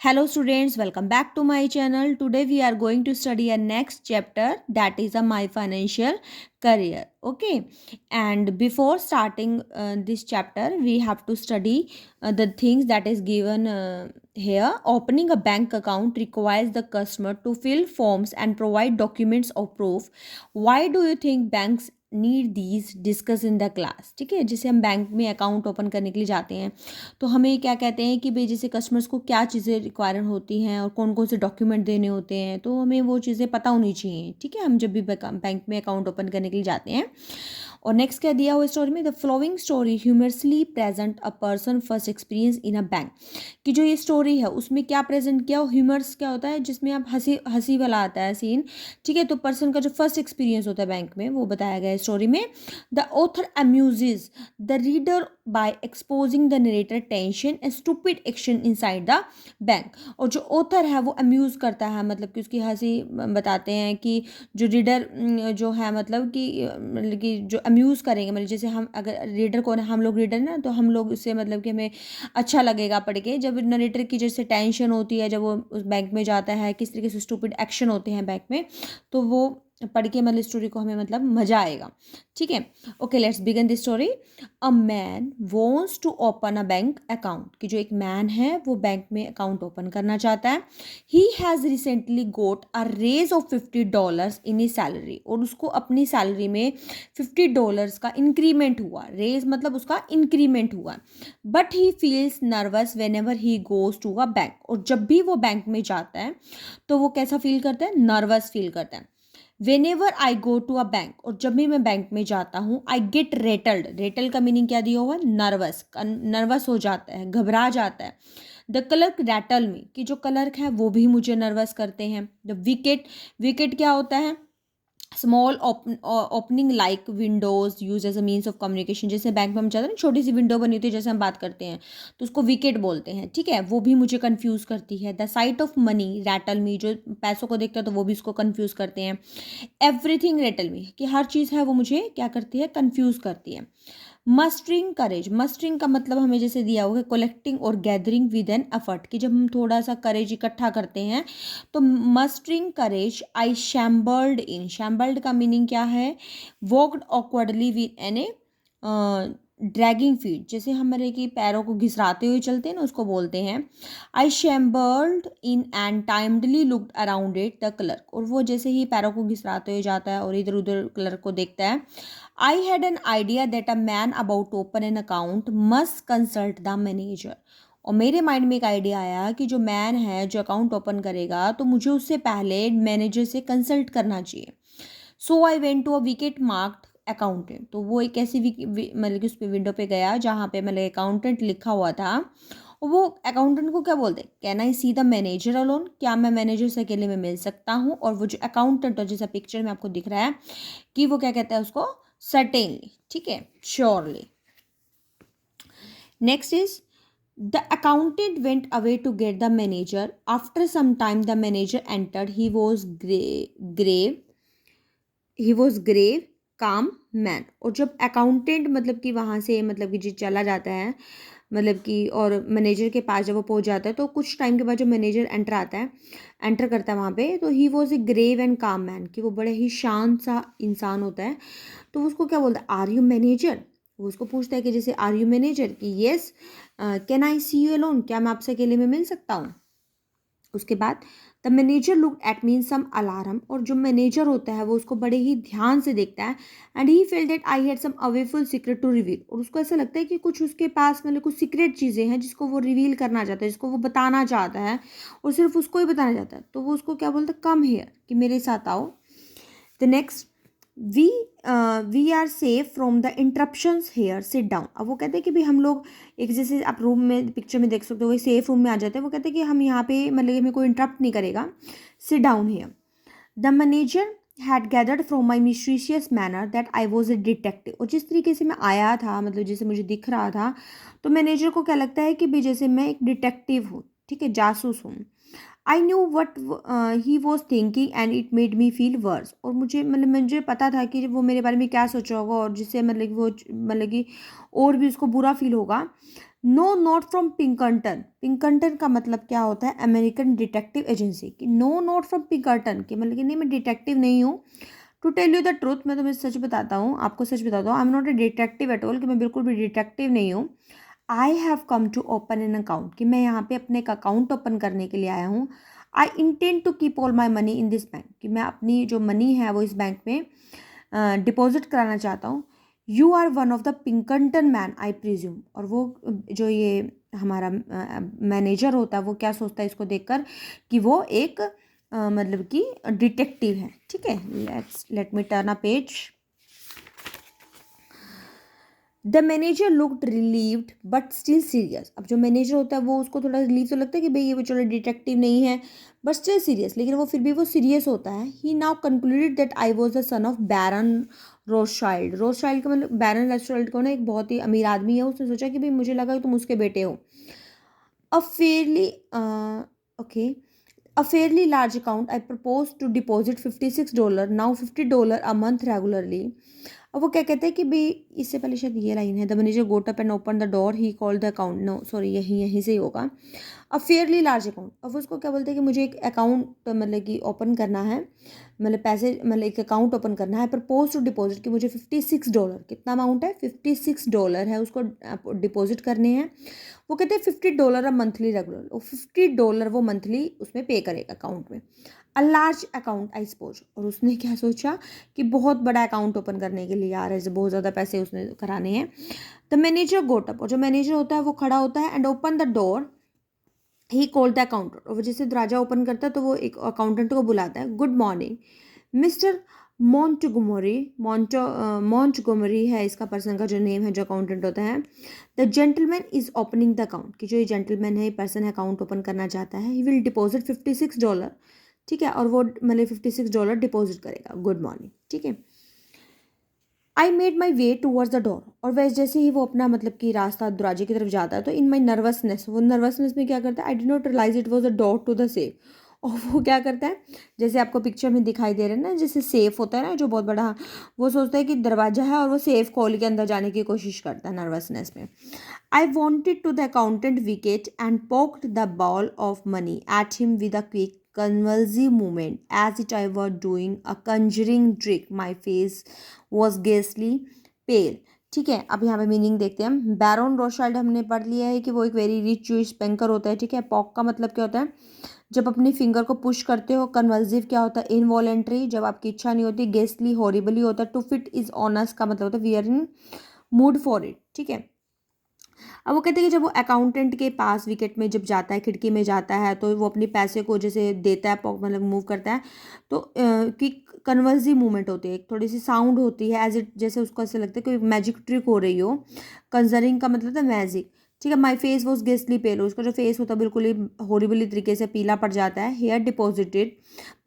Hello students, welcome back to my channel. Today we are going to study a next chapter, that is a my financial career. Okay, and before starting this chapter we have to study the things that is given here. Opening a bank account requires the customer to fill forms and provide documents of proof. Why do you think banks need these discuss in the class? ठीक है, जैसे हम bank में account open करने के लिए जाते हैं तो हमें क्या कहते हैं कि भाई जैसे कस्टमर्स को क्या चीज़ें रिक्वायर होती हैं और कौन कौन से डॉक्यूमेंट देने होते हैं, तो हमें वो चीज़ें पता होनी चाहिए। ठीक है, हम जब भी बैंक में अकाउंट ओपन करने के लिए जाते हैं। और नेक्स्ट क्या दिया हुआ स्टोरी में, the flowing story humorously present a person first experience in a bank. कि जो ये स्टोरी है उसमें क्या प्रेजेंट किया, ह्यूमर्स क्या होता है जिसमें आप हंसी हंसी वाला आता है सीन। ठीक है, तो पर्सन का जो फर्स्ट एक्सपीरियंस होता है बैंक में वो बताया गया है स्टोरी में। The author amuses the reader by exposing the narrator tension and stupid action inside the bank. और जो ऑथर है वो अम्यूज़ करता है, मतलब कि उसकी हंसी बताते हैं कि जो रीडर जो है मतलब कि जो अम्यूज़ करेंगे, मतलब जैसे हम अगर रीडर को हम लोग रीडर ना, तो हम लोग उससे मतलब कि हमें अच्छा लगेगा पढ़ के। जब नरेटर की जैसे टेंशन होती है, जब वो उस बैंक में जाता है, किस तरीके से स्टूपिड एक्शन होते हैं बैंक में, तो वो पढ़ के मतलब स्टोरी को हमें मतलब मज़ा आएगा। ठीक है, okay let's begin this story. A man wants to open a bank account. कि जो एक मैन है वो बैंक में अकाउंट ओपन करना चाहता है। He has recently got a raise of $50 in he salary. और उसको अपनी सैलरी में $50 का इंक्रीमेंट हुआ। रेज मतलब उसका इंक्रीमेंट हुआ। But he feels nervous when ever he goes to a bank. और जब भी वो बैंक में जाता है तो वो कैसा फील करता है, नर्वस फील करता है। When ever I go to a bank. और जब भी मैं बैंक में जाता हूँ, आई गेट रेटल्ड। रेटल का मीनिंग क्या दिया हुआ है, नर्वस। नर्वस हो जाता है, घबरा जाता है। द क्लर्क रैटल मी। कि जो क्लर्क है वो भी मुझे नर्वस करते हैं। द विकेट, विकेट क्या होता है, small opening like windows use as a means of communication. जैसे बैंक में हम चाहते हैं ना, छोटी सी विंडो बनी होती है, जैसे हम बात करते हैं तो उसको विकेट बोलते हैं। ठीक है, वो भी मुझे कंफ्यूज करती है। The sight of money rattle me. जो पैसों को देखते हैं तो वो भी उसको कंफ्यूज करते हैं। एवरीथिंग रैटल मी। कि हर चीज़ है वो मुझे क्या करती है, कंफ्यूज करती है। मस्टरिंग करेज। मस्टरिंग का मतलब हमें जैसे दिया हुआ है कलेक्टिंग और गैदरिंग विद एन एफर्ट। कि जब हम थोड़ा सा करेज इकट्ठा करते हैं तो मस्टरिंग करेज आई शैम्बल्ड इन। शैम्बल्ड का मीनिंग क्या है, walked awkwardly with an dragging feet. जैसे हमारे कि पैरों को घिसराते हुए चलते हैं ना, उसको बोलते हैं। I shambled in and timidly looked around at the clerk. और वो जैसे ही पैरों को घिसराते हुए जाता है और इधर उधर क्लर्क को देखता है। I had an idea that a man about to open an account must consult the manager। और मेरे माइंड में एक आइडिया आया कि जो मैन है जो अकाउंट ओपन करेगा तो मुझे उससे पहले मैनेजर से कंसल्ट करना चाहिए। So I went to a wicket marked accountant. तो वो एक ऐसी मतलब कि उस पर विंडो पे गया जहाँ पे मतलब अकाउंटेंट लिखा हुआ था। और वो अकाउंटेंट को क्या बोलते, can I see the manager alone. क्या मैं मैनेजर से अकेले में मिल सकता हूँ। और वो जो अकाउंटेंट है, जैसा पिक्चर में आपको दिख रहा है कि वो क्या कहता है उसको, सर्टेनली। ठीक है, surely. Next is the accountant went away to get the manager. After some time the manager entered. He was grave calm man. और जब अकाउंटेंट मतलब कि वहाँ से मतलब कि जो चला जाता है, मतलब कि और मैनेजर के पास जब वो पहुँच जाता है तो कुछ टाइम के बाद जो मैनेजर एंटर करता है वहाँ पे, तो he was a grave and calm man. कि वो बड़े ही शांत सा इंसान होता है। तो उसको क्या बोलता है, आर यू मैनेजर। वो उसको पूछता है कि जैसे आर यू मैनेजर, कि yes can I see you alone. क्या मैं आपसे अकेले में मिल सकता हूँ। उसके बाद the manager look at mean some alarm. और जो मैनेजर होता है वो उसको बड़े ही ध्यान से देखता है। And he felt that I had some awful secret to reveal. और उसको ऐसा लगता है कि कुछ उसके पास मतलब कुछ सीक्रेट चीज़ें हैं जिसको वो रिवील करना चाहता है, जिसको वो बताना चाहता है और सिर्फ उसको ही बताना चाहता है। तो वो उसको क्या बोलता है, कम हेयर, कि मेरे साथ आओ। The next we we are safe from the interruptions here, sit down. अब वो कहते हैं कि भाई हम लोग एक, जैसे आप रूम में पिक्चर में देख सकते हो वही सेफ रूम में आ जाते हैं। वो कहते हैं कि हम यहाँ पे मतलब हमें कोई इंटरप्ट नहीं करेगा, sit down here. The manager had gathered from my mysterious manner that I was a detective. और जिस तरीके से मैं आया था, मतलब जैसे मुझे दिख रहा था, तो मैनेजर को क्या लगता है कि भाई जैसे मैं एक डिटेक्टिव हूँ, ठीक है, जासूस हूँ। I knew what he was thinking and it made me feel worse. और मुझे पता था कि वो मेरे बारे में क्या सोचा होगा और जिससे मतलब कि वो मतलब कि और भी उसको बुरा फील होगा। No not from Pinkerton. Pinkerton का मतलब क्या होता है? American detective agency. कि नो नोट फ्रॉम पिंकर्टन, कि मतलब कि नहीं मैं डिटेक्टिव नहीं हूँ। To tell you the truth, मैं तुम्हें सच बताता हूँ, आपको सच बताता हूँ, I am not a detective at all, कि मैं बिल्कुल भी डिटेक्टिव नहीं हूँ। I have come to open an account, कि मैं यहाँ पे अपने एक अकाउंट ओपन करने के लिए आया हूँ। I intend to keep all my money in this bank, कि मैं अपनी जो मनी है वो इस बैंक में डिपॉजिट कराना चाहता हूँ। You are one of the Pinkerton man I presume. और वो जो ये हमारा मैनेजर होता है वो क्या सोचता है इसको देखकर, कि वो एक मतलब कि डिटेक्टिव है। ठीक है, let me turn a page. The manager looked relieved but still serious. अब जो मैनेजर होता है वो उसको थोड़ा रिलीव तो लगता है कि भाई ये वो चलो डिटेक्टिव नहीं है, बट स्टिल सीरियस, लेकिन वो फिर भी वो सीरियस होता है। He now concluded that I was the son of Baron Rothschild. Rothschild का मतलब बैरन रोथशाइल्ड को ना एक बहुत ही अमीर आदमी है, उसने सोचा कि भाई मुझे लगा कि तुम उसके बेटे हो। A fairly okay, a fairly large account. I propose to deposit $56, now $50 a month regularly. अब वो क्या कहते हैं कि भाई, इससे पहले शायद ये लाइन है, the manager got up and open the door, he called the account, no sorry यहीं यहीं से ही होगा। अब फेयरली लार्ज अकाउंट, अब उसको क्या बोलते हैं कि मुझे एक अकाउंट मतलब कि ओपन करना है, मतलब पैसे मतलब एक अकाउंट ओपन करना है। प्रपोज टू डिपॉजिट, कि मुझे $56, कितना अमाउंट है? $56 है, उसको डिपॉजिट करने हैं। वो कहते हैं $50 मंथली रेगुलर, वो $50 वो मंथली उसमें पे करेगा अकाउंट में। A large account I suppose. और उसने क्या सोचा कि बहुत बड़ा अकाउंट ओपन करने के लिए यार ऐसे बहुत ज़्यादा पैसे उसने कराने हैं। द मैनेजर गोट अप, और जो मैनेजर होता है वो खड़ा होता है, and open the door, he called the accountant. और वो जैसे दरवाजा ओपन करता है तो वो एक अकाउंटेंट को बुलाता है। Good morning mister Montgomery. Montgomery है इसका पर्सन का जो नेम है, जो अकाउंटेंट होता है। The gentleman is opening the account, कि जो ये जेंटलमैन है, ये पर्सन है, अकाउंट ओपन करना चाहता है। He will deposit $56। ठीक है, और वो मतलब $56 डिपॉजिट करेगा। Good morning. ठीक है, I made my way towards the door. और वैसे जैसे ही वो अपना मतलब कि रास्ता दरवाजे की तरफ जाता है, तो इन माई नर्वसनेस, वो नर्वसनेस में क्या करता है, I did not realise it was a door to the safe. और वो क्या करता है, जैसे आपको पिक्चर में दिखाई दे रहा है ना, जैसे सेफ होता है ना जो बहुत बड़ा, वो सोचता है कि दरवाजा है और वो सेफ खोल के अंदर जाने की कोशिश करता है नर्वसनेस में। I wanted to the accountant wicket and poked the ball of money at him with a quick convulsive movement as it I was doing a conjuring trick. My face was ghastly pale. ठीक है, अब यहाँ पे meaning देखते हैं हम। Baron रोथशाइल्ड हमने पढ़ लिया है कि वो एक वेरी रिच जूइश बैंकर होता है। ठीक है, पॉक का मतलब क्या होता है? जब अपनी फिंगर को पुश करते हो। कन्वल्सिव क्या होता है? इनवॉलेंट्री, जब आपकी इच्छा नहीं होती। गेस्टली हॉरिबली होता है। टू फिट इज ऑनस का मतलब होता है we are in mood for it. ठीक है, अब वो कहते हैं कि जब वो अकाउंटेंट के पास विकेट में जब जाता है, खिड़की में जाता है, तो वो अपने पैसे को जैसे देता है, मतलब मूव करता है, तो कि कन्वर्सिव मूवमेंट होती है, एक थोड़ी सी साउंड होती है एज इट, जैसे उसको ऐसा लगता है कि मैजिक ट्रिक हो रही हो। कंजरिंग का मतलब था मैजिक। ठीक है, माई फेस वॉज गेस्टली पेल, उसका जो फेस होता है बिल्कुल ही हॉरिबली तरीके से पीला पड़ जाता है। हेयर डिपॉजिटेड,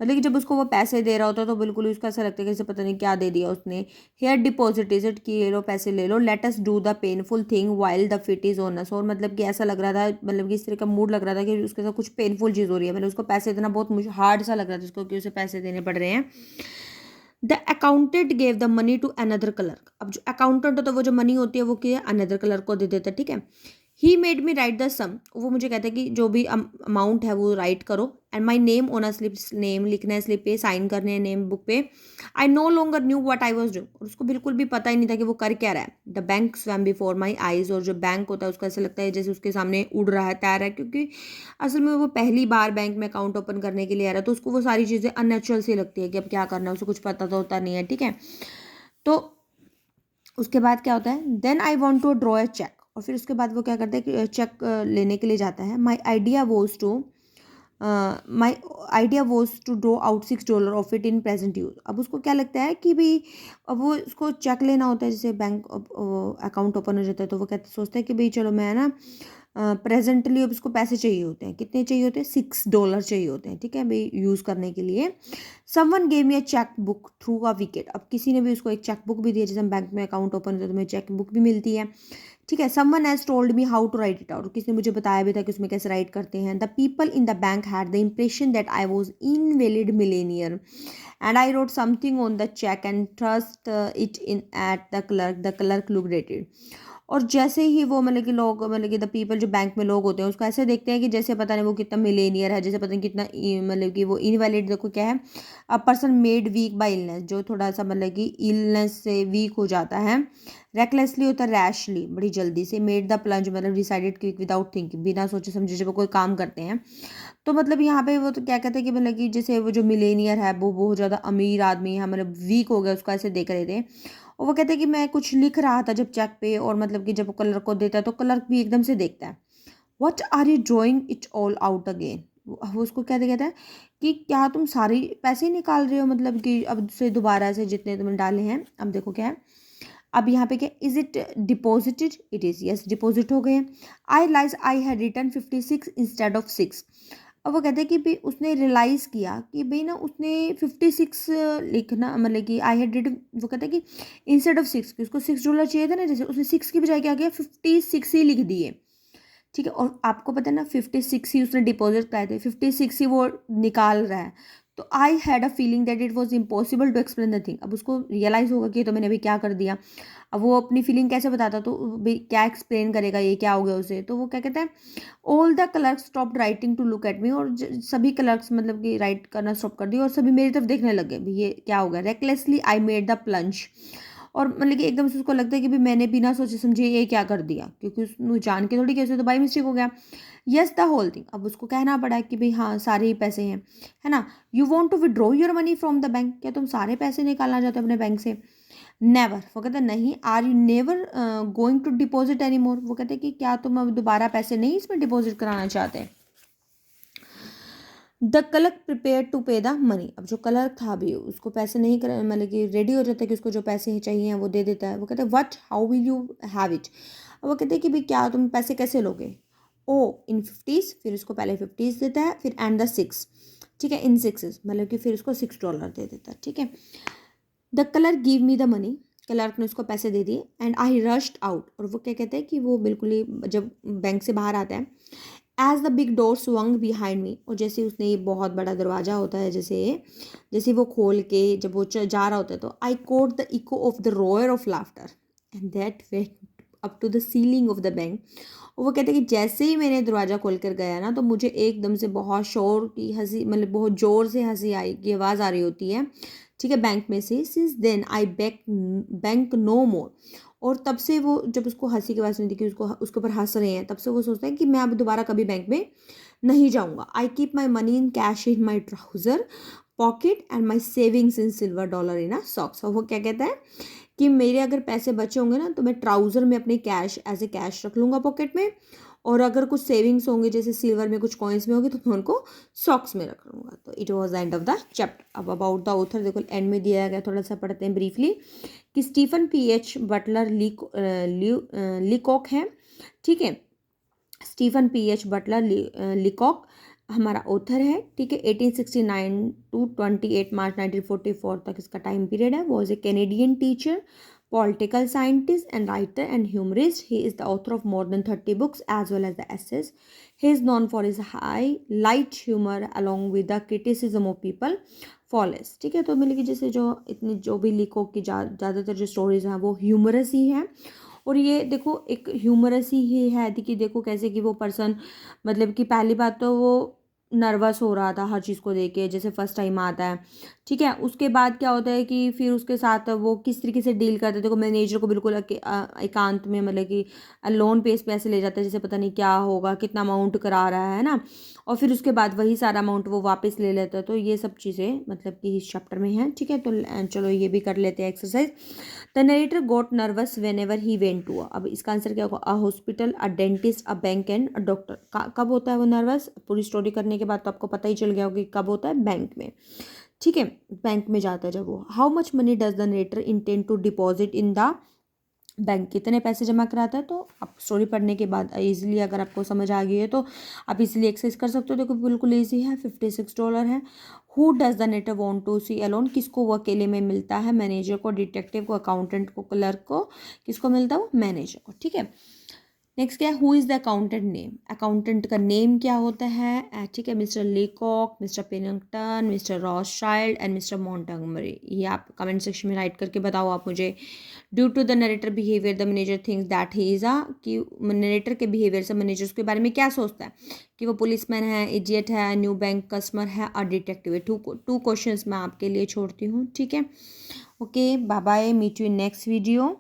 मतलब कि जब उसको वो पैसे दे रहा होता है तो बिल्कुल ही उसका ऐसा लगता है कि जैसे पता नहीं क्या दे दिया उसने। हेयर डिपॉजिटेड, कि ये लो पैसे ले लो। Let us do the painful thing while the fit is on us. और मतलब कि ऐसा लग रहा था, मतलब कि इस तरह का मूड लग रहा था कि उसके साथ कुछ पेनफुल चीज़ हो रही है, मतलब उसको पैसे देना बहुत मुझे हार्ड सा लग रहा था उसको, कि उसे पैसे देने पड़ रहे हैं। The accountant gave the money to another clerk. अब जो अकाउंटेंट होता है वो जो मनी होती है वो क्या अनदर क्लर्क को दे देता है। ठीक है, he made me write the sum, वो मुझे कहता है कि जो भी अमाउंट है वो राइट करो। And my name on a slip, name लिखना है स्लिप पे, साइन करने हैं नेम बुक पे। I know longer knew what I was doing, और उसको बिल्कुल भी पता ही नहीं था कि वो कर क्या रहा है। The bank swum before my eyes, और जो बैंक होता है उसको ऐसा लगता है जैसे उसके सामने उड़ रहा है, तैर रहा है, क्योंकि असल में वो पहली बार बैंक में अकाउंट ओपन करने के लिए आ रहा है, तो उसको वो सारी चीज़ें अननेचुरल सी लगती है कि अब क्या करना है, उसको कुछ पता तो होता नहीं है। ठीक है, तो उसके बाद क्या होता है, then I want to draw a cheque. और फिर उसके बाद वो क्या करता है कि चेक लेने के लिए जाता है। My idea was to draw out $6 of it in present use. अब उसको क्या लगता है कि भाई अब वो उसको चेक लेना होता है, जैसे बैंक अकाउंट ओपन हो जाता है, तो वो कहते सोचता है कि भाई चलो मैं ना प्रेजेंटली अब उसको पैसे चाहिए होते हैं। कितने चाहिए होते हैं? $6 चाहिए होते हैं। ठीक है भाई, यूज़ करने के लिए। Someone gave me a cheque book through a wicket. अब किसी ने भी उसको एक चेक बुक भी दी है, जैसे हम बैंक में अकाउंट ओपन होता है तो हमें चेक बुक भी मिलती है। ठीक है, someone has told me how to write it out, किसी ने मुझे बताया भी था कि उसमें कैसे राइट करते हैं। The people in the bank had the impression that I was invalid millionaire and I wrote something on the cheque and trust it in at the clerk looked at it. और जैसे ही वो मतलब कि लोग मतलब कि द पीपल जो bank में लोग होते हैं उसको ऐसे देखते हैं कि जैसे पता नहीं वो कितना मिलेनियर है, जैसे पता नहीं कितना मतलब कि वो इनवैलिड, देखो क्या है, a person made weak by illness, जो थोड़ा सा मतलब कि इलनेस से वीक हो जाता है। रेकलेसली होता है रैशली, बड़ी जल्दी से। मेड द प्लंज मतलब डिसाइडेड क्विक विदाउट थिंकिंग, बिना सोचे समझे जब वो कोई काम करते हैं। तो मतलब यहाँ पे वो तो क्या कहते हैं कि मतलब कि जैसे वो जो मिलेनियर है वो बहुत ज़्यादा अमीर आदमी है, मतलब वीक हो गया, उसको ऐसे देख रहे थे। और वो कहते हैं कि मैं कुछ लिख रहा था जब चेक पे, और मतलब कि जब वो क्लर्क को देता है तो क्लर्क भी एकदम से देखता है, what are you drawing it all out again. वो उसको कहते कहता है कि क्या तुम सारे पैसे ही निकाल रहे हो, मतलब कि अब से दोबारा से जितने तुमने डाले हैं। अब देखो क्या है, अब यहाँ पे क्या, is it deposited, it is yes deposit हो गए। I lies I had return 56 instead of 6। अब वो कहते हैं कि भाई उसने रियलाइज़ किया कि भाई ना उसने 56 लिखना, मतलब कि आई हैड रिटर्न, वो कहते हैं कि इंस्टेड ऑफ 6, कि उसको $6 चाहिए था ना, जैसे उसने 6 की बजाय क्या किया, 56 ही लिख दिए। ठीक है, और आपको पता है ना 56 ही उसने डिपॉजिट कराए थे, 56 ही वो निकाल रहा है। तो I had a feeling that it was impossible to explain the thing. अब उसको रियलाइज़ होगा कि ये तो मैंने अभी क्या कर दिया। अब वो अपनी फीलिंग कैसे बताता, तो क्या एक्सप्लेन करेगा, ये क्या हो गया उसे। तो वो क्या कहता है, all the clerks stop writing to look at me, और सभी क्लर्क्स मतलब कि राइट करना स्टॉप कर दिया और सभी मेरी तरफ देखने लग गए, भाई ये क्या हो गया। Recklessly I made the plunge, और मतलब कि एकदम से उसको लगता है कि भाई मैंने बिना सोचे समझे ये क्या कर दिया, क्योंकि उसने जान के थोड़ी, कैसे तो बाई मिस्टेक हो गया। यस द होल थिंग, अब उसको कहना पड़ा कि भाई हाँ सारे ही पैसे हैं, है ना। You want to withdraw your money from the bank, क्या तुम सारे पैसे निकालना चाहते हो अपने बैंक से। नेवर, वो कहते हैं नहीं। Are you never going to deposit any more, वो कहते हैं कि क्या तुम अब दोबारा पैसे नहीं इसमें डिपॉजिट कराना चाहते। द क्लर्क प्रिपेयर टू पे द मनी, अब जो क्लर्क था भी उसको पैसे नहीं कर, मतलब कि रेडी हो जाता है कि उसको जो पैसे चाहिए वो दे देता है। वो कहते हैं what how will you have it, वो कहते हैं कि भाई क्या तुम पैसे कैसे लोगे। ओ इन 50s, फिर उसको पहले 50s देता है, फिर एंड द 6, ठीक है, इन 6 मतलब कि फिर उसको $6 दे देता है, ठीक है। The clerk give me the money, clerk ने उसको पैसे दे दिए, एंड आई रश्ड आउट, और वो क्या कहते हैं कि वो बिल्कुल ही जब बैंक से बाहर आता है, as the big door swung behind me, और जैसे उसने ये बहुत बड़ा दरवाजा होता है, जैसे जैसे वो खोल के जब वो जा रहा होता है, तो I caught the echo of the roar of laughter and that went up to the ceiling of the bank. और वो कहते हैं कि जैसे ही मैंने दरवाज़ा खोल कर गया ना, तो मुझे एकदम से बहुत शोर की हंसी, मतलब बहुत ज़ोर से हंसी आई की आवाज़ आ रही होती है, ठीक है, बैंक में से। Since then I bank no more, और तब से वो जब उसको हंसी की आवाज़ नहीं दिखी, उसको उसके ऊपर हंस रहे हैं, तब से वो सोचता है कि मैं अब दोबारा कभी बैंक में नहीं जाऊँगा। I keep my money in cash in my trouser pocket and my savings in $1 in a socks. और वो क्या कहता है कि मेरे अगर पैसे बचे होंगे ना, तो मैं ट्राउज़र में अपने कैश एज ए कैश रख लूँगा पॉकेट में, और अगर कुछ सेविंग्स होंगे जैसे सिल्वर में कुछ कॉइन्स में होंगे तो मैं उनको सॉक्स में रख लूँगा। तो it was the end of the chapter. अब अबाउट द ऑथर देखो एंड में दिया गया, थोड़ा सा पढ़ते हैं ब्रीफली, कि स्टीफन PH बटलर लिकॉक है, ठीक है। स्टीफन PH बटलर लिकॉक हमारा ऑथर है, ठीक है। 1869 टू 28 मार्च 1944 तक इसका टाइम पीरियड है। Was a Canadian teacher, political scientist and writer and humorist. He is the author of more than 30 books as well as the essays. He is known for his high light humor along with the criticism of people फॉलेस, ठीक है। तो मतलब कि जैसे जो इतनी जो भी लिखो की ज़्यादातर जो स्टोरीज हैं वो ह्यूमरस ही हैं, और ये देखो एक ह्यूमरस ही है कि देखो कैसे कि वो पर्सन, मतलब कि पहली बात तो वो नर्वस हो रहा था हर चीज़ को देख के, जैसे फर्स्ट टाइम आता है, ठीक है। उसके बाद क्या होता है कि फिर उसके साथ वो किस तरीके से डील करते हैं, देखो मैनेजर को बिल्कुल एकांत में, मतलब कि लोन पेस पे ऐसे ले जाता है जैसे पता नहीं क्या होगा, कितना अमाउंट करा रहा है ना, और फिर उसके बाद वही सारा अमाउंट वो वापस ले लेता है। तो ये सब चीज़ें मतलब कि इस चैप्टर में है, ठीक है। तो चलो ये भी कर लेते हैं exercise. The narrator got nervous when ever he went to, अब इसका आंसर क्या होगा, a hospital, a dentist, a bank and a doctor. कब होता है वो नर्वस, पूरी स्टोरी करने के बाद तो आपको पता ही चल गया होगा कि कब होता है, बैंक में, ठीक है, बैंक में जाता है जब वो। How much money does the narrator intend to deposit in the bank, कितने पैसे जमा कराता है। तो आप स्टोरी पढ़ने के बाद इजीली अगर आपको समझ आ गई है तो आप इजीली एक्सरसाइज कर सकते हो। देखो बिल्कुल ईजी है, $56 है। Who does the narrator want to see alone, किसको वो अकेले में मिलता है, मैनेजर को, डिटेक्टिव को, अकाउंटेंट को, क्लर्क को, किसको मिलता है वो, मैनेजर को, ठीक है। नेक्स्ट क्या है, who is the accountant name, accountant का नेम क्या होता है, ठीक है, mister Leacock, mister Pennington, mister Rothschild and mister Montgomery. ये आप कमेंट सेक्शन में राइट करके बताओ आप मुझे। Due to the narrator behaviour the manager thinks that he is कि नरेटर के बिहेवियर से मैनेजर उसके बारे में क्या सोचता है, कि वो पुलिसमैन है, इडियट है, न्यू बैंक कस्टमर है और डिटेक्टिव है। टू क्वेश्चंस मैं आपके लिए छोड़ती हूँ, ठीक है। Okay, bye bye, meet you in next video.